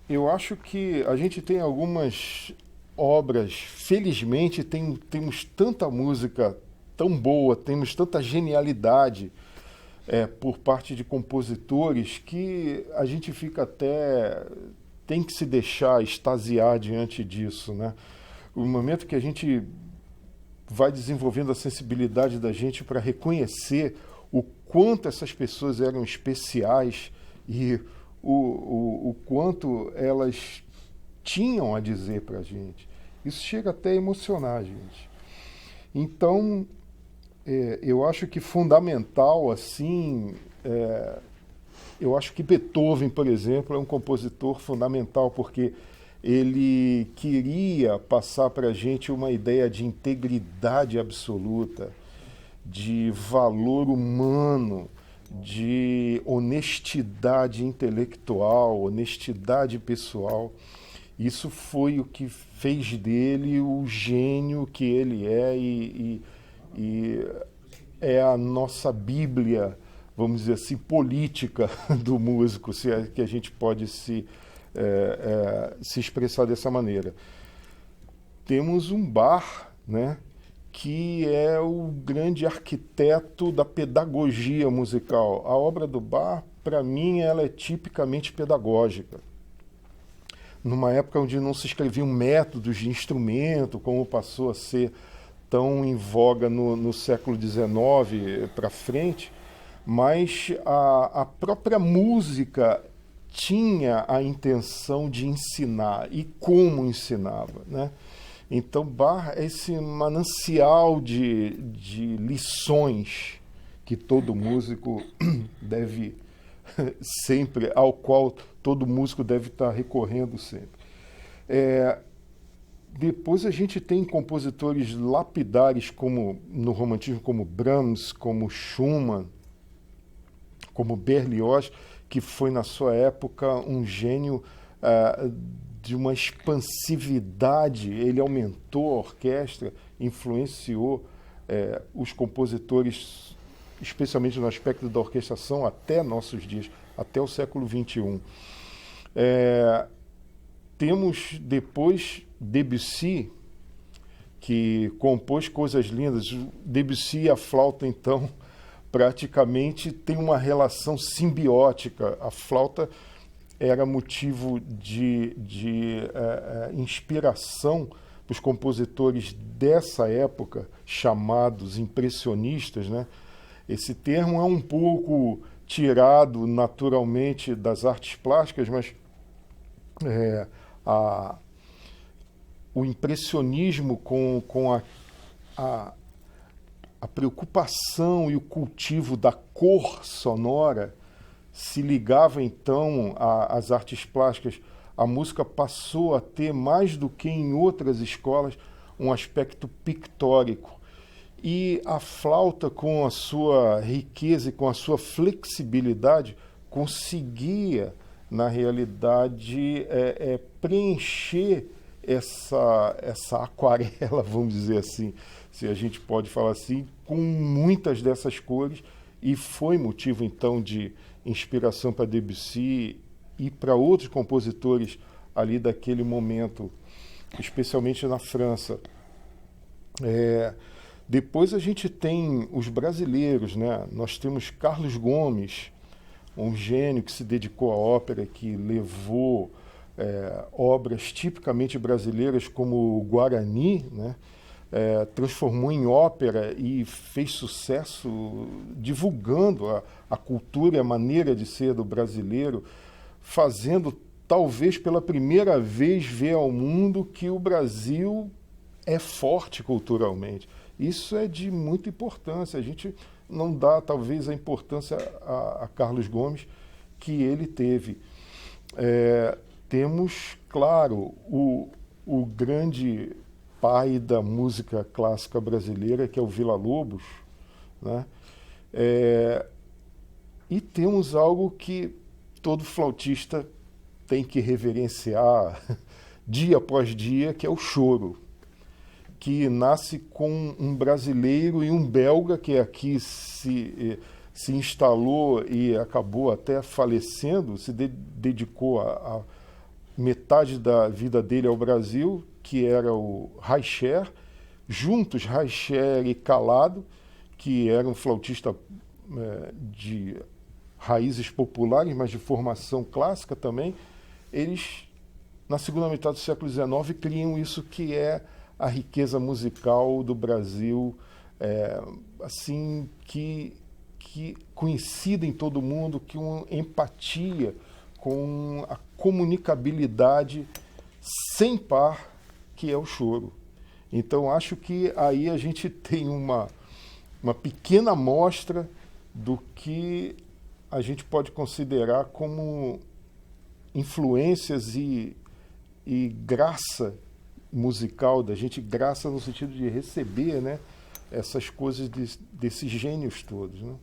Eu acho que a gente tem algumas obras, felizmente temos tanta música tão boa, temos tanta genialidade por parte de compositores que a gente fica até tem que se deixar extasiar diante disso, né? O momento que a gente vai desenvolvendo a sensibilidade da gente para reconhecer o quanto essas pessoas eram especiais e o quanto elas tinham a dizer para a gente. Isso chega até a emocionar a gente. Então, eu acho que fundamental, assim, eu acho que Beethoven, por exemplo, é um compositor fundamental, porque ele queria passar para a gente uma ideia de integridade absoluta, de valor humano, de honestidade intelectual, honestidade pessoal. Isso foi o que fez dele o gênio que ele é e é a nossa Bíblia, vamos dizer assim, política do músico, se é que a gente pode se expressar dessa maneira. Temos um Bach, né, que é o grande arquiteto da pedagogia musical. A obra do Bach, para mim, ela é tipicamente pedagógica. Numa época onde não se escreviam métodos de instrumento, como passou a ser tão em voga no século XIX para frente, mas a própria música tinha a intenção de ensinar e como ensinava, né? Então, Bach é esse manancial de lições que todo músico deve sempre, ao qual todo músico deve estar recorrendo sempre. Depois a gente tem compositores lapidares como no romantismo, como Brahms, como Schumann, como Berlioz, que foi na sua época um gênio de uma expansividade. Ele aumentou a orquestra, influenciou os compositores, especialmente no aspecto da orquestração, até nossos dias, até o século XXI. Temos depois Debussy, que compôs coisas lindas. Debussy e a flauta, então, praticamente tem uma relação simbiótica. A flauta era motivo de inspiração para os compositores dessa época, chamados impressionistas, né? Esse termo é um pouco tirado naturalmente das artes plásticas, mas o impressionismo com a preocupação e o cultivo da cor sonora se ligava então às artes plásticas. A música passou a ter, mais do que em outras escolas, um aspecto pictórico. E a flauta, com a sua riqueza e com a sua flexibilidade, conseguia, na realidade, preencher essa aquarela, vamos dizer assim, se a gente pode falar assim, com muitas dessas cores, e foi motivo, então, de inspiração para Debussy e para outros compositores ali daquele momento, especialmente na França. Depois a gente tem os brasileiros, né? Nós temos Carlos Gomes, um gênio que se dedicou à ópera, que levou obras tipicamente brasileiras como o Guarani, né? Transformou em ópera e fez sucesso divulgando a cultura e a maneira de ser do brasileiro, fazendo talvez pela primeira vez ver ao mundo que o Brasil é forte culturalmente. Isso é de muita importância. A gente não dá talvez a importância a Carlos Gomes que ele teve. Temos, claro, o grande pai da música clássica brasileira, que é o Villa-Lobos, né? E temos algo que todo flautista tem que reverenciar dia após dia, que é o choro, que nasce com um brasileiro e um belga que aqui se instalou e acabou até falecendo, se dedicou metade da vida dele ao Brasil, que era o Raicher, juntos Raicher e Calado, que era um flautista de raízes populares, mas de formação clássica também, eles, na segunda metade do século XIX, criam isso que é a riqueza musical do Brasil, assim, que conhecida em todo mundo, que uma empatia com a comunicabilidade sem par que é o choro. Então, acho que aí a gente tem uma pequena amostra do que a gente pode considerar como influências e graça musical da gente, graça no sentido de receber, né, essas coisas desses gênios todos, né?